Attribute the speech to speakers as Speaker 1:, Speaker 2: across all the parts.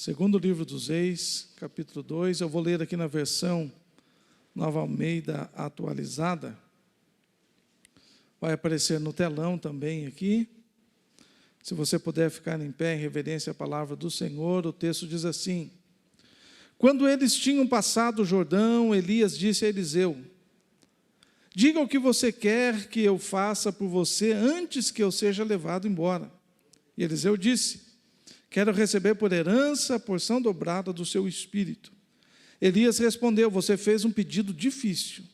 Speaker 1: Segundo livro dos Reis, capítulo 2, eu vou ler aqui na versão Nova Almeida atualizada. Vai aparecer no telão também aqui. Se você puder ficar em pé em reverência à palavra do Senhor, o texto diz assim: Quando eles tinham passado o Jordão, Elias disse a Eliseu: Diga o que você quer que eu faça por você antes que eu seja levado embora. E Eliseu disse: Quero receber por herança a porção dobrada do seu espírito. Elias respondeu: Você fez um pedido difícil.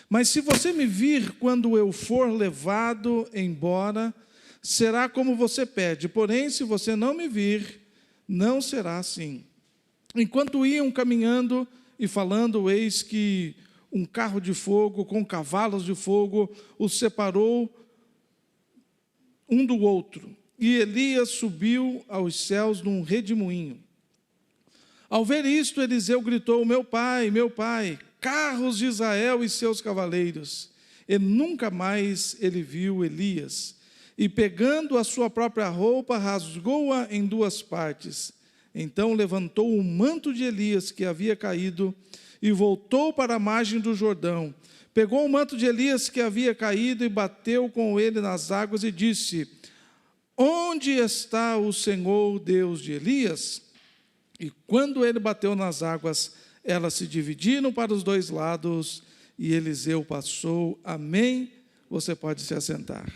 Speaker 1: Mas se você me vir quando eu for levado embora, será como você pede. Porém, se você não me vir, não será assim. Enquanto iam caminhando e falando, eis que um carro de fogo com cavalos de fogo os separou um do outro. E Elias subiu aos céus num redemoinho. Ao ver isto, Eliseu gritou: meu pai, carros de Israel e seus cavaleiros. E nunca mais ele viu Elias. E pegando a sua própria roupa, rasgou-a em duas partes. Então levantou o manto de Elias que havia caído e voltou para a margem do Jordão. Pegou o manto de Elias que havia caído e bateu com ele nas águas e disse: Onde está o Senhor Deus de Elias? E quando ele bateu nas águas, elas se dividiram para os dois lados e Eliseu passou. Amém? Você pode se assentar.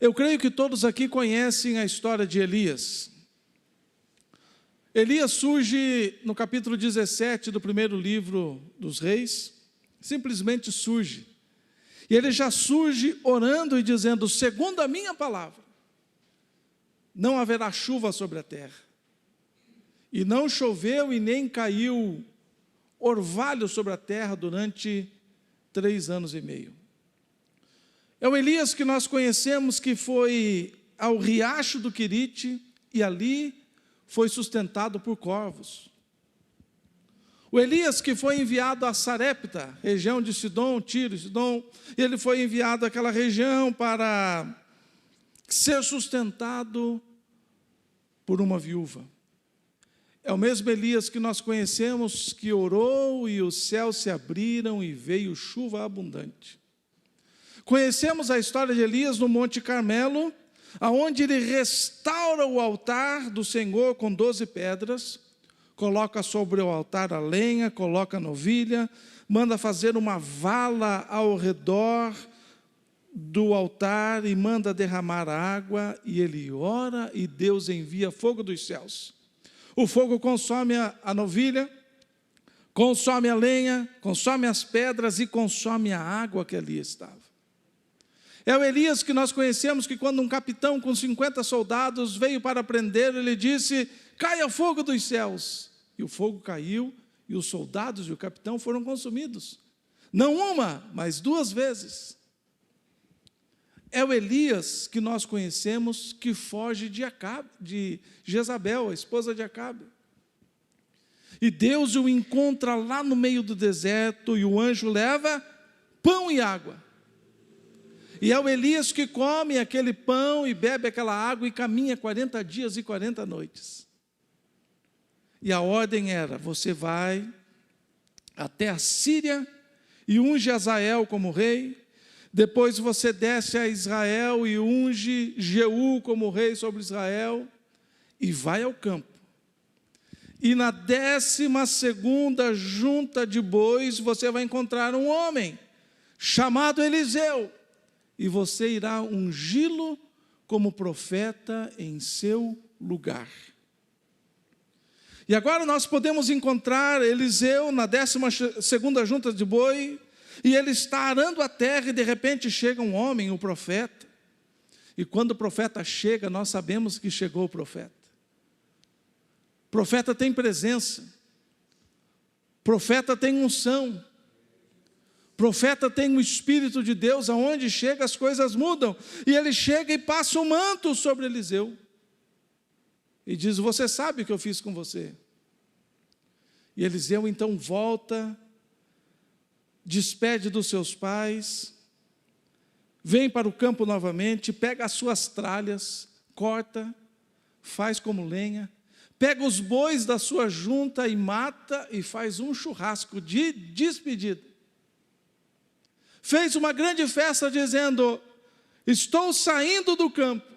Speaker 1: Eu creio que todos aqui conhecem a história de Elias. Elias surge no capítulo 17 do primeiro livro dos Reis, simplesmente surge. E ele já surge orando e dizendo: segundo a minha palavra, não haverá chuva sobre a terra. E não choveu e nem caiu orvalho sobre a terra durante 3 anos e meio. É o Elias que nós conhecemos, que foi ao riacho do Querite e ali foi sustentado por corvos. O Elias que foi enviado a Sarepta, região de Sidom, Tiro, Sidom, ele foi enviado àquela região para ser sustentado por uma viúva. É o mesmo Elias que nós conhecemos, que orou e os céus se abriram e veio chuva abundante. Conhecemos a história de Elias no Monte Carmelo, aonde ele restaura o altar do Senhor com 12 pedras, coloca sobre o altar a lenha, coloca a novilha, manda fazer uma vala ao redor do altar e manda derramar água, e ele ora e Deus envia fogo dos céus. O fogo consome a novilha, consome a lenha, consome as pedras e consome a água que ali estava. É o Elias que nós conhecemos, que quando um capitão com 50 soldados veio para prender, ele disse: caia fogo dos céus. E o fogo caiu, e os soldados e o capitão foram consumidos. Não uma, mas 2 vezes. É o Elias que nós conhecemos, que foge de Jezabel, a esposa de Acabe. E Deus o encontra lá no meio do deserto, e o anjo leva pão e água. E é o Elias que come aquele pão e bebe aquela água e caminha 40 dias e 40 noites. E a ordem era: você vai até a Síria e unge Azael como rei. Depois você desce a Israel e unge Jeú como rei sobre Israel. E vai ao campo. E na 12ª junta de bois você vai encontrar um homem chamado Eliseu. E você irá ungí-lo como profeta em seu lugar. E agora nós podemos encontrar Eliseu na 12ª junta de boi, e ele está arando a terra, e de repente chega um homem, o profeta. E quando o profeta chega, nós sabemos que chegou o profeta. Profeta tem presença, profeta tem unção, profeta tem o Espírito de Deus, aonde chega as coisas mudam. E ele chega e passa o manto sobre Eliseu. E diz: você sabe o que eu fiz com você. E Eliseu então volta, despede dos seus pais, vem para o campo novamente, pega as suas tralhas, corta, faz como lenha, pega os bois da sua junta e mata e faz um churrasco de despedida. Fez uma grande festa dizendo: estou saindo do campo,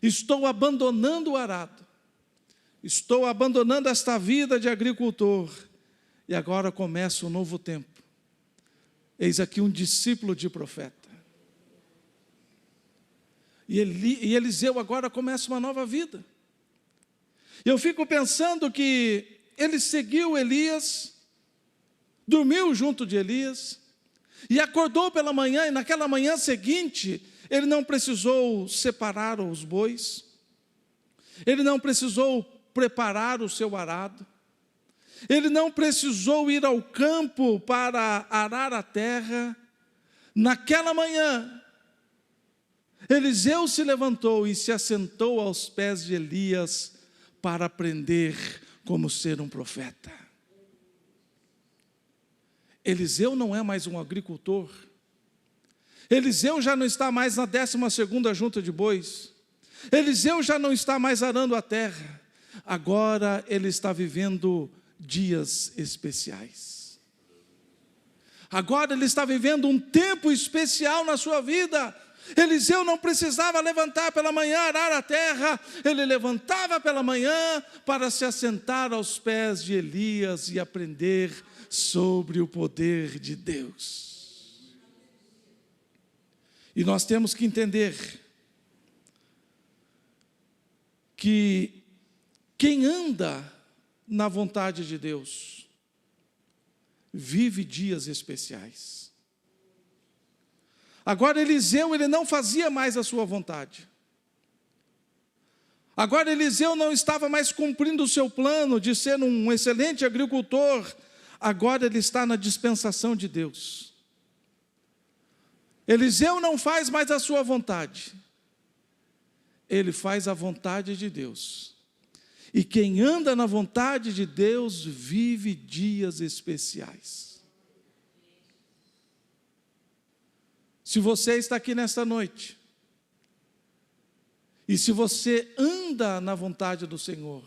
Speaker 1: estou abandonando o arado, estou abandonando esta vida de agricultor, e agora começa um novo tempo. Eis aqui um discípulo de profeta. E Eliseu agora começa uma nova vida. Eu fico pensando que ele seguiu Elias, dormiu junto de Elias, e acordou pela manhã, e naquela manhã seguinte, ele não precisou separar os bois, ele não precisou preparar o seu arado, ele não precisou ir ao campo para arar a terra. Naquela manhã, Eliseu se levantou e se assentou aos pés de Elias para aprender como ser um profeta. Eliseu não é mais um agricultor. Eliseu já não está mais na 12ª junta de bois. Eliseu já não está mais arando a terra. Agora ele está vivendo dias especiais. Agora ele está vivendo um tempo especial na sua vida. Eliseu não precisava levantar pela manhã, arar a terra. Ele levantava pela manhã para se assentar aos pés de Elias e aprender sobre o poder de Deus. E nós temos que entender que quem anda na vontade de Deus vive dias especiais. Agora Eliseu, ele não fazia mais a sua vontade. Agora Eliseu não estava mais cumprindo o seu plano de ser um excelente agricultor. Agora ele está na dispensação de Deus. Eliseu não faz mais a sua vontade. Ele faz a vontade de Deus. E quem anda na vontade de Deus vive dias especiais. Se você está aqui nesta noite, e se você anda na vontade do Senhor,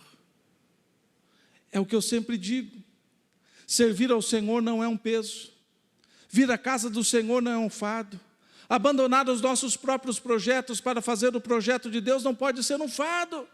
Speaker 1: é o que eu sempre digo: servir ao Senhor não é um peso, vir à casa do Senhor não é um fardo, abandonar os nossos próprios projetos para fazer o projeto de Deus não pode ser um fardo.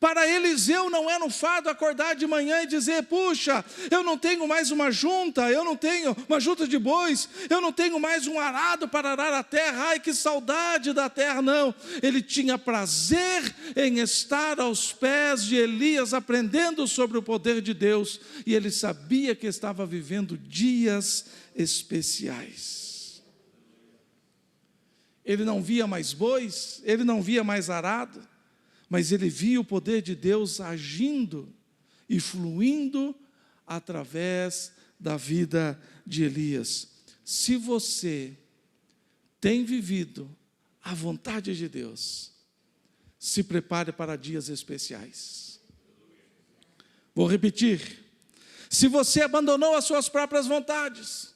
Speaker 1: Para Eliseu não era um fardo acordar de manhã e dizer: puxa, eu não tenho mais uma junta, eu não tenho uma junta de bois, eu não tenho mais um arado para arar a terra, ai que saudade da terra. Não, ele tinha prazer em estar aos pés de Elias, aprendendo sobre o poder de Deus, e ele sabia que estava vivendo dias especiais. Ele não via mais bois, ele não via mais arado, mas ele via o poder de Deus agindo e fluindo através da vida de Elias. Se você tem vivido a vontade de Deus, se prepare para dias especiais. Vou repetir: se você abandonou as suas próprias vontades,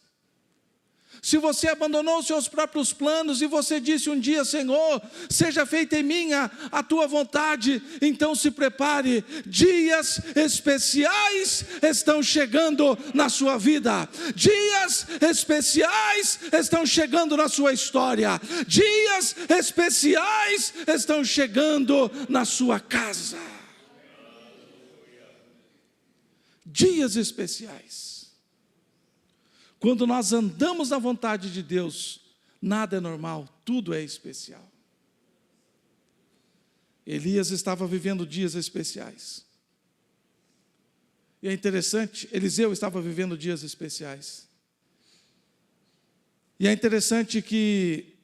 Speaker 1: se você abandonou os seus próprios planos e você disse um dia: Senhor, seja feita em mim a tua vontade, então se prepare, dias especiais estão chegando na sua vida, dias especiais estão chegando na sua história, dias especiais estão chegando na sua casa. Dias especiais. Quando nós andamos na vontade de Deus, nada é normal, tudo é especial. Elias estava vivendo dias especiais. E é interessante, Eliseu estava vivendo dias especiais. E é interessante que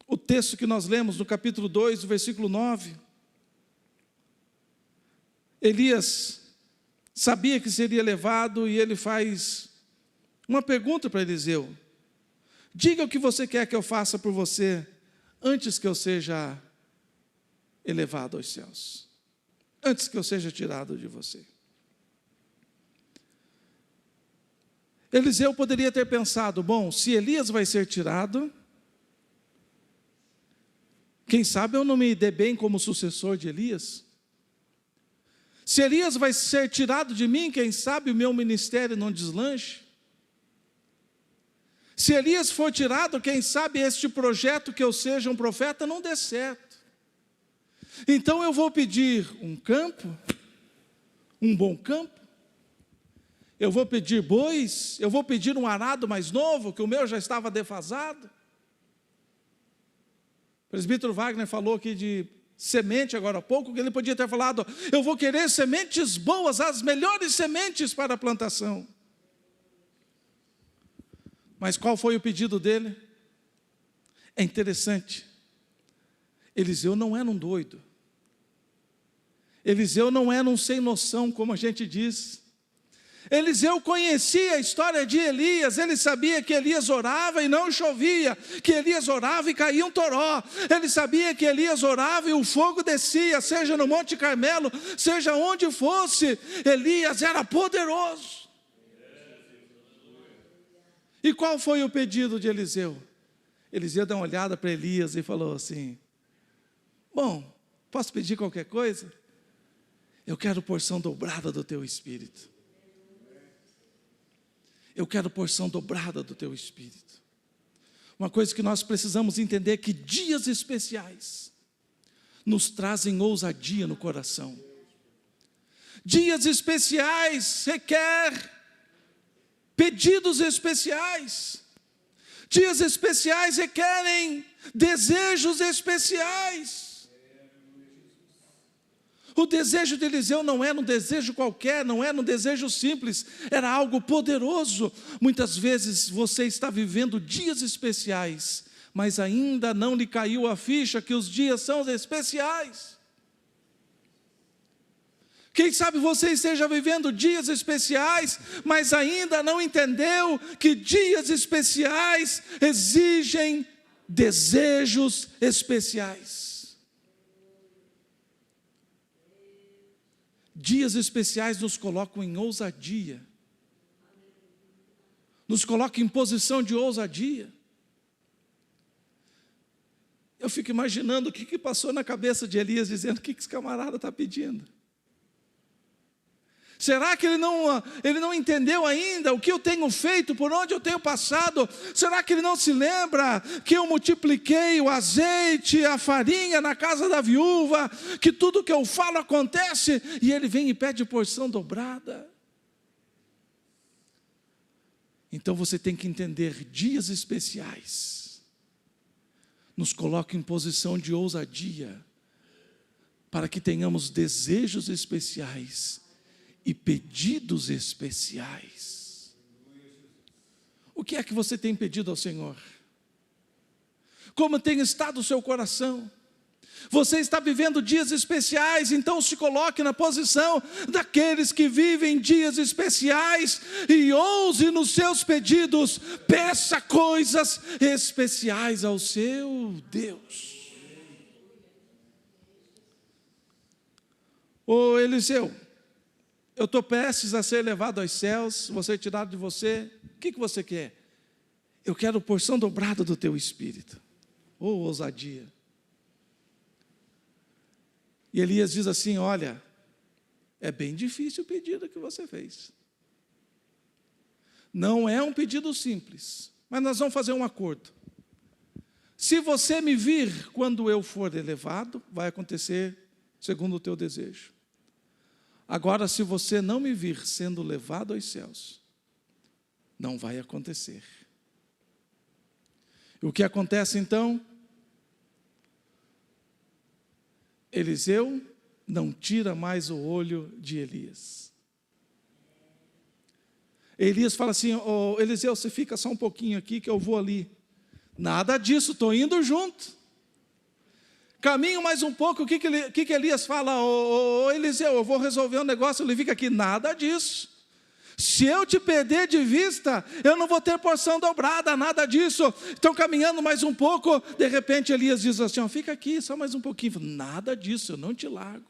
Speaker 1: o texto que nós lemos no capítulo 2, no versículo 9, Elias sabia que seria levado e ele faz uma pergunta para Eliseu: diga o que você quer que eu faça por você antes que eu seja elevado aos céus, antes que eu seja tirado de você. Eliseu poderia ter pensado: bom, se Elias vai ser tirado, quem sabe eu não me dê bem como sucessor de Elias? Se Elias vai ser tirado de mim, quem sabe o meu ministério não deslanche. Se Elias for tirado, quem sabe este projeto que eu seja um profeta não dê certo. Então eu vou pedir um campo, um bom campo, eu vou pedir bois, eu vou pedir um arado mais novo, que o meu já estava defasado. O presbítero Wagner falou aqui de semente agora há pouco, que ele podia ter falado, eu vou querer sementes boas, as melhores sementes para a plantação. Mas qual foi o pedido dele? É interessante, Eliseu não era um doido, Eliseu não era um sem noção, como a gente diz. Eliseu conhecia a história de Elias, ele sabia que Elias orava e não chovia, que Elias orava e caía um toró, ele sabia que Elias orava e o fogo descia, seja no Monte Carmelo, seja onde fosse, Elias era poderoso. E qual foi o pedido de Eliseu? Eliseu deu uma olhada para Elias e falou assim, bom, posso pedir qualquer coisa? Eu quero porção dobrada do teu espírito. Eu quero porção dobrada do teu espírito. Uma coisa que nós precisamos entender é que dias especiais nos trazem ousadia no coração. Dias especiais requer pedidos especiais. Dias especiais requerem desejos especiais. O desejo de Eliseu não era um desejo qualquer, não era um desejo simples, era algo poderoso. Muitas vezes você está vivendo dias especiais, mas ainda não lhe caiu a ficha que os dias são especiais. Quem sabe você esteja vivendo dias especiais, mas ainda não entendeu que dias especiais exigem desejos especiais. Dias especiais nos colocam em ousadia, nos colocam em posição de ousadia. Eu fico imaginando o que passou na cabeça de Elias, dizendo, o que esse camarada está pedindo? Será que ele não entendeu ainda o que eu tenho feito, por onde eu tenho passado? Será que ele não se lembra que eu multipliquei o azeite, a farinha na casa da viúva, que tudo que eu falo acontece, e ele vem e pede porção dobrada? Então você tem que entender, dias especiais nos colocam em posição de ousadia, para que tenhamos desejos especiais e pedidos especiais. O que é que você tem pedido ao Senhor? Como tem estado o seu coração? Você está vivendo dias especiais, então se coloque na posição daqueles que vivem dias especiais e ouse nos seus pedidos, peça coisas especiais ao seu Deus. Ô Eliseu, eu estou prestes a ser levado aos céus, vou ser tirado de você, o que você quer? Eu quero porção dobrada do teu espírito. Ousadia. E Elias diz assim, olha, é bem difícil o pedido que você fez. Não é um pedido simples, mas nós vamos fazer um acordo. Se você me vir quando eu for elevado, vai acontecer segundo o teu desejo. Agora, se você não me vir sendo levado aos céus, não vai acontecer. O que acontece então? Eliseu não tira mais o olho de Elias. Elias fala assim, Eliseu, você fica só um pouquinho aqui que eu vou ali. Nada disso, estou indo junto. Caminho mais um pouco, o que Elias fala? Eliseu, eu vou resolver um negócio, ele fica aqui, nada disso. Se eu te perder de vista, eu não vou ter porção dobrada, nada disso. Estão caminhando mais um pouco, de repente Elias diz assim, fica aqui, só mais um pouquinho. Nada disso, eu não te largo.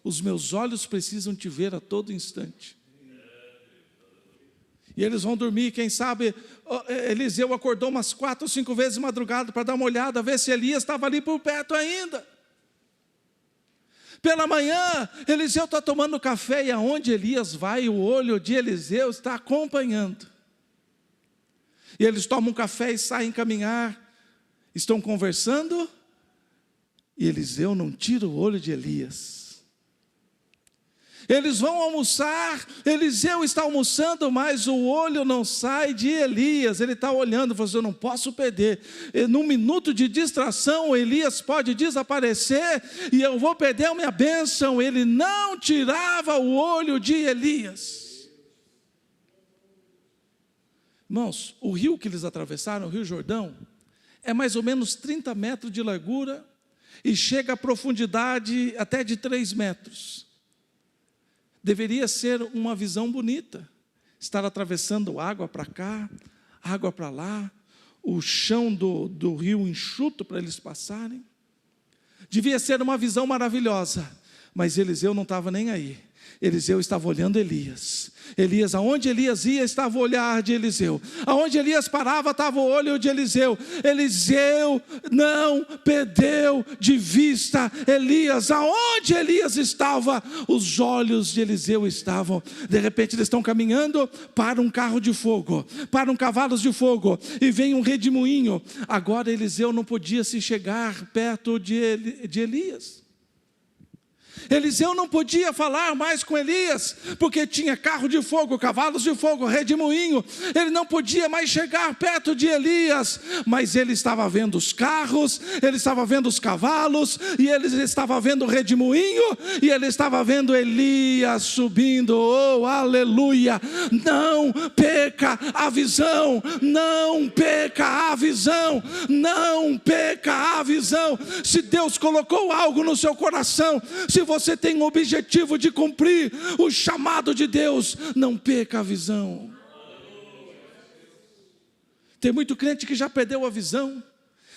Speaker 1: Os meus olhos precisam te ver a todo instante. E eles vão dormir, quem sabe, Eliseu acordou umas 4 ou 5 vezes de madrugada para dar uma olhada, ver se Elias estava ali por perto ainda. Pela manhã, Eliseu está tomando café, e aonde Elias vai, o olho de Eliseu está acompanhando. E eles tomam um café e saem caminhar, estão conversando, e Eliseu não tira o olho de Elias. Eles vão almoçar, Eliseu está almoçando, mas o olho não sai de Elias. Ele está olhando e falou assim: eu não posso perder. Num minuto de distração, Elias pode desaparecer e eu vou perder a minha bênção. Ele não tirava o olho de Elias. Irmãos, o rio que eles atravessaram, o Rio Jordão, é mais ou menos 30 metros de largura e chega a profundidade até de 3 metros. Deveria ser uma visão bonita, estar atravessando água para cá, água para lá, o chão do rio enxuto para eles passarem. Devia ser uma visão maravilhosa, mas Eliseu não estava nem aí. Eliseu estava olhando Elias. Elias, aonde Elias ia, estava o olhar de Eliseu. Aonde Elias parava, estava o olho de Eliseu. Eliseu não perdeu de vista Elias. Aonde Elias estava, os olhos de Eliseu estavam. De repente eles estão caminhando, para um carro de fogo, para um cavalo de fogo, e vem um redemoinho. Agora Eliseu não podia se chegar perto de Elias. Eliseu não podia falar mais com Elias, porque tinha carro de fogo, cavalos de fogo, redemoinho. Ele não podia mais chegar perto de Elias, mas ele estava vendo os carros, ele estava vendo os cavalos, e ele estava vendo o redemoinho, e ele estava vendo Elias subindo. Oh, aleluia! Não perca a visão, não perca a visão, não perca a visão. Se Deus colocou algo no seu coração, se você tem um objetivo de cumprir o chamado de Deus, não perca a visão. Tem muito crente que já perdeu a visão.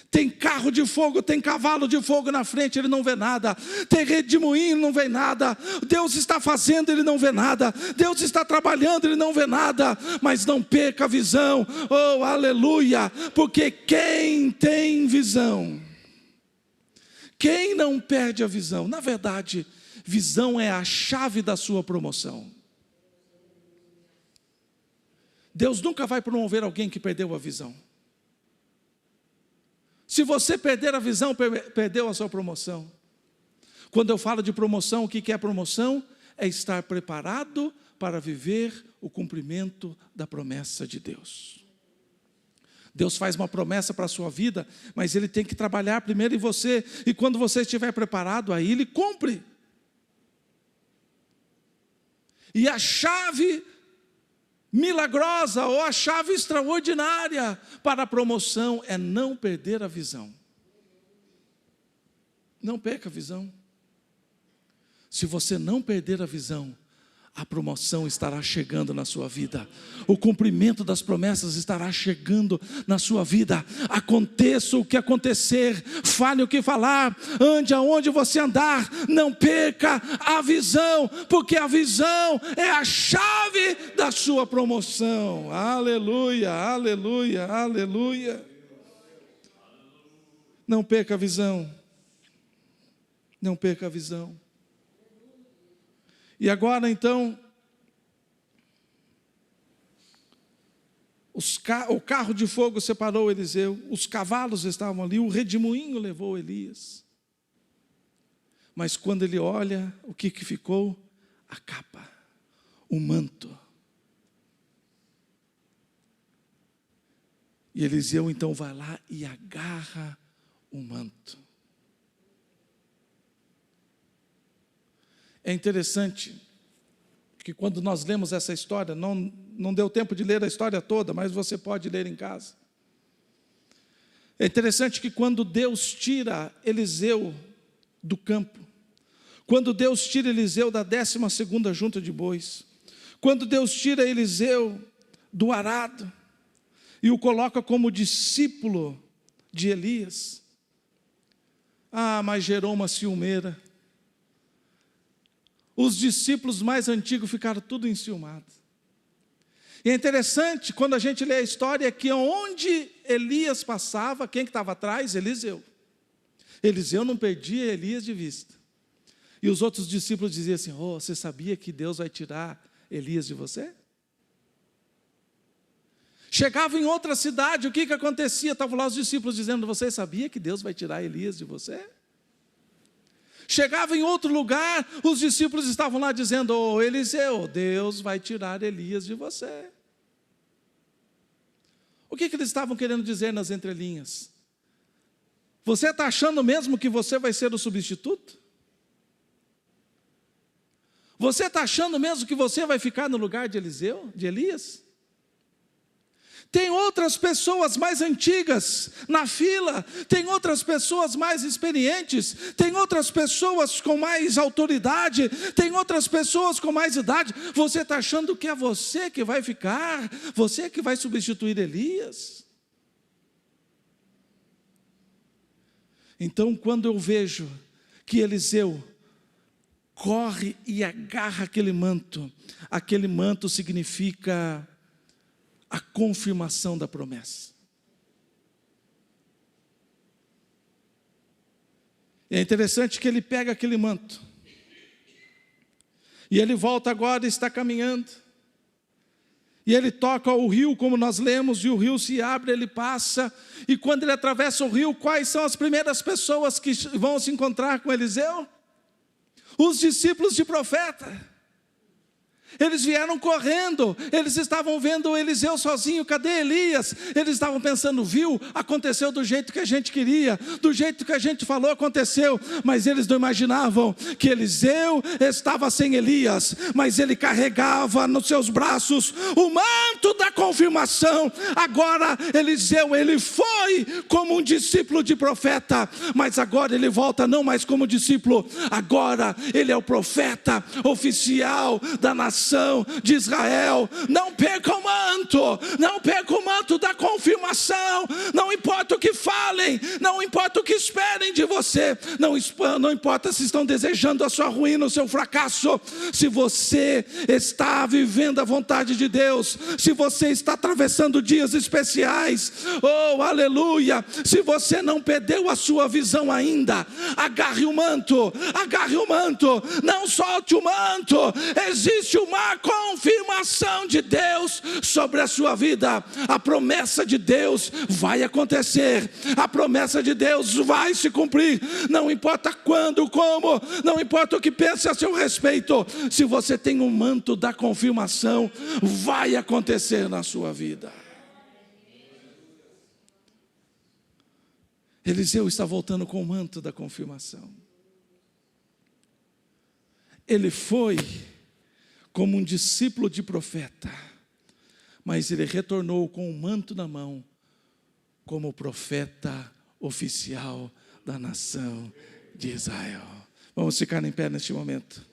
Speaker 1: Tem carro de fogo, tem cavalo de fogo na frente, ele não vê nada. Tem redemoinho, não vê nada. Deus está fazendo, ele não vê nada. Deus está trabalhando, ele não vê nada. Mas não perca a visão. Oh, aleluia! Porque quem tem visão, quem não perde a visão, na verdade, visão é a chave da sua promoção. Deus nunca vai promover alguém que perdeu a visão. Se você perder a visão, perdeu a sua promoção. Quando eu falo de promoção, o que é promoção? É estar preparado para viver o cumprimento da promessa de Deus. Deus faz uma promessa para a sua vida, mas Ele tem que trabalhar primeiro em você, e quando você estiver preparado, aí Ele cumpre. E a chave milagrosa, ou a chave extraordinária para a promoção, é não perder a visão. Não perca a visão. Se você não perder a visão, a promoção estará chegando na sua vida. O cumprimento das promessas estará chegando na sua vida. Aconteça o que acontecer, fale o que falar, ande aonde você andar, não perca a visão, porque a visão é a chave da sua promoção. Aleluia, aleluia, aleluia. Não perca a visão. Não perca a visão. E agora então, o carro de fogo separou Eliseu, os cavalos estavam ali, o redemoinho levou Elias. Mas quando ele olha, o que ficou? A capa, o manto. E Eliseu então vai lá e agarra o manto. É interessante que quando nós lemos essa história, não deu tempo de ler a história toda, mas você pode ler em casa. É interessante que quando Deus tira Eliseu do campo, quando Deus tira Eliseu da 12ª junta de bois, quando Deus tira Eliseu do arado e o coloca como discípulo de Elias, mas gerou uma ciumeira. Os discípulos mais antigos ficaram tudo enciumados. E é interessante, quando a gente lê a história, que onde Elias passava, quem que estava atrás? Eliseu. Eliseu não perdia Elias de vista. E os outros discípulos diziam assim: oh, você sabia que Deus vai tirar Elias de você? Chegava em outra cidade, o que acontecia? Estavam lá os discípulos dizendo: você sabia que Deus vai tirar Elias de você? Chegava em outro lugar, os discípulos estavam lá dizendo: oh, Eliseu, Deus vai tirar Elias de você. O que eles estavam querendo dizer nas entrelinhas? Você está achando mesmo que você vai ser o substituto? Você está achando mesmo que você vai ficar no lugar de Eliseu, de Elias? Tem outras pessoas mais antigas na fila, tem outras pessoas mais experientes, tem outras pessoas com mais autoridade, tem outras pessoas com mais idade. Você está achando que é você que vai ficar, você que vai substituir Elias? Então, quando eu vejo que Eliseu corre e agarra aquele manto significa a confirmação da promessa. E é interessante que ele pega aquele manto, e ele volta agora e está caminhando, e ele toca o rio, como nós lemos, e o rio se abre, ele passa, e quando ele atravessa o rio, quais são as primeiras pessoas que vão se encontrar com Eliseu? Os discípulos de profeta. Eles vieram correndo, eles estavam vendo Eliseu sozinho, cadê Elias? Eles estavam pensando: viu, aconteceu do jeito que a gente queria, do jeito que a gente falou, aconteceu. Mas eles não imaginavam que Eliseu estava sem Elias, mas ele carregava nos seus braços o manto da confirmação. Agora Eliseu, ele foi como um discípulo de profeta, mas agora ele volta não mais como discípulo, agora ele é o profeta oficial da nação de Israel. Não perca o manto, não perca o manto da confirmação. Não importa o que falem, não importa o que esperem de você, não importa se estão desejando a sua ruína, o seu fracasso. Se você está vivendo a vontade de Deus, se você está atravessando dias especiais, oh aleluia, se você não perdeu a sua visão ainda, agarre o manto, não solte o manto. Existe uma confirmação de Deus sobre a sua vida. A promessa de Deus vai acontecer, a promessa de Deus vai se cumprir, não importa quando, como, não importa o que pense a seu respeito. Se você tem um manto da confirmação, vai acontecer na sua vida. Eliseu está voltando com o manto da confirmação. Ele foi como um discípulo de profeta, mas ele retornou com o manto na mão, como profeta oficial da nação de Israel. Vamos ficar em pé neste momento.